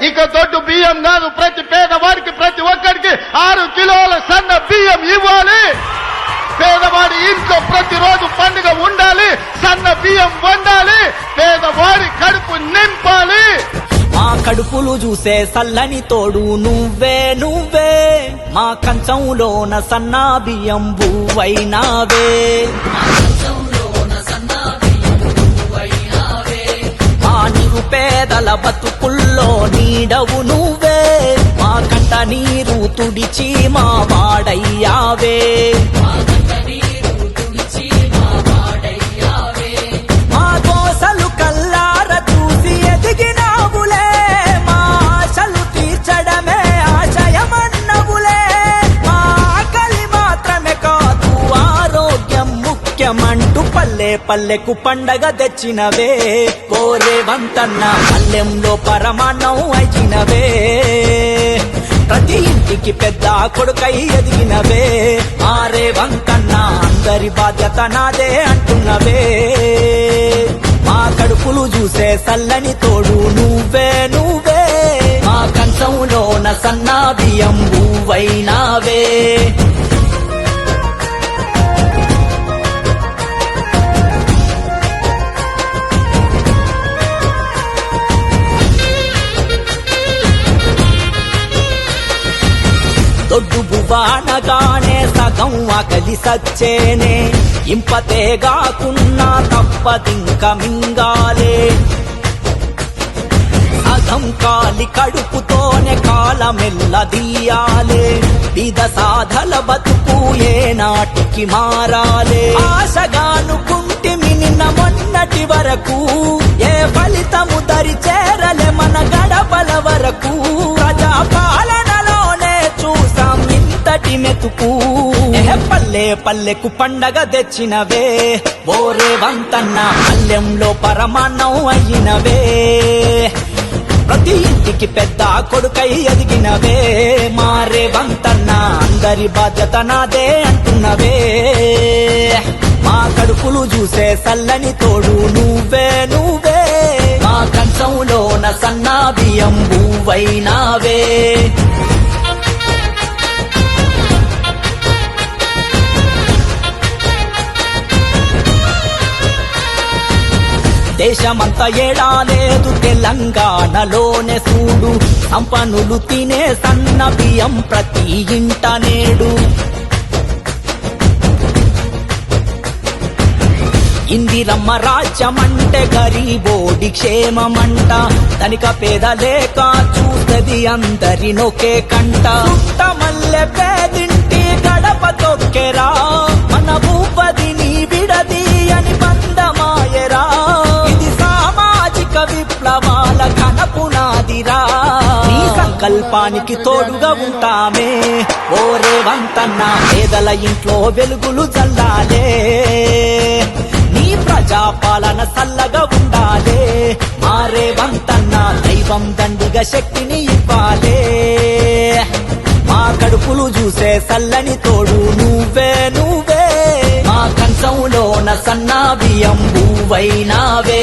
ఇక దొడ్డు బియ్యం కాదు, ప్రతి పేదవాడికి ప్రతి ఒక్కరికి 6 కిలోల సన్న బియ్యం ఇవ్వాలి. పేదవాడి ఇంట్లో ప్రతిరోజు పండుగ ఉండాలి, సన్న బియ్యం వండాలి, పేదవాడి కడుపు నింపాలి. మా కడుపులు చూసే సల్లని తోడు నువ్వే నువ్వే, మా కంచంలోన సన్నా బియ్యం బువ్వైనావే. మా నిరుపేదల బతుకుల్లో నీడవు నువ్వే, మా కంట నీరు తుడిచి మా వాడయ్యావే. మా దోసలు కల్లార చూసి ఎదిగినావులే, మా ఆశలు తీర్చడమే ఆశయమన్నవులే. మా ఆకలి మాత్రమే కాదు ఆరోగ్యం ముఖ్యమంటూ పల్లె పల్లెకు పండగ తెచ్చినవే. కోరే వంతన్న పల్లెంలో పరమాన్నం అయినవే, ప్రతి ఇంటికి పెద్ద కొడుకై ఎదిగినవే. ఆరే వంకన్న అందరి బాధ్యత నాదే అంటున్నవే. మా కడుపులు చూసే సల్లని తోడు నువ్వే నువ్వే, మా కంచంలోన సన్నా బియ్యం బువ్వైనావే. దొడ్డు బువ్వానగానే సగం ఆకలి సచ్చేనే, ఇంపతేగాకున్నా తప్పదింక మింగాలే. సగం కాలి కడుపుతోనే కాలమెల్లదీయాలే, బీద సాధల బతుకు ఏ నాటికి మారాలే. ఆశగానుకుంటిమి నిన్న మొన్నటి వరకు, ఏ ఫలితము దరి చేరలే మన గడపల వరకు. ప్రజాపాలనలోనే చూసాం ఇంతటి మెతుకు, పల్లె పల్లెకు పండగ తెచ్చినవే. ఓరే వంతన్న పల్లెంలో పరమాన్నం అయినవే, ప్రతి ఇంటికి పెద్ద కొడుకై ఎదిగినవే. మారే వంతన్న అందరి బాధ్యత నాదే అంటున్నవే. మా కడుపులు చూసే సల్లని తోడు నువ్వే నువ్వే, మా కంచంలోన సన్నా బియ్యం బువ్వైనావే. దేశమంతా ఏడాలేదు తెలంగాణలోనే చూడు, సంపన్నులు తినే సన్న బియ్యం ప్రతి ఇంట నేడు. ఇందిరమ్మ రాజ్యమంటే గరీబోడి క్షేమమంట, ధనిక పేద లేక చూస్తది అందరినొకే కంట. మల్లె పేదింటి గడప తొక్కెరా, మన భూపదిని విడది అని బంధమాయరా. ఇది సామాజిక విప్లవాల ఘనపునాదిరా, నీ సంకల్పానికి తోడుగా ఉంటామే. ఓరే వంతన్న పేదల ఇంట్లో వెలుగులు చల్లాలే, నీ ప్రజాపాలన సల్లగా ఉండాలే. మారే వంతన్న దైవం దండిగా శక్తిని ఇవ్వాలే. మా కడుపులు చూసే సల్లని తోడు నువ్వే నువ్వే, మా కంచంలోన సన్నా బియ్యం బువ్వైనావే.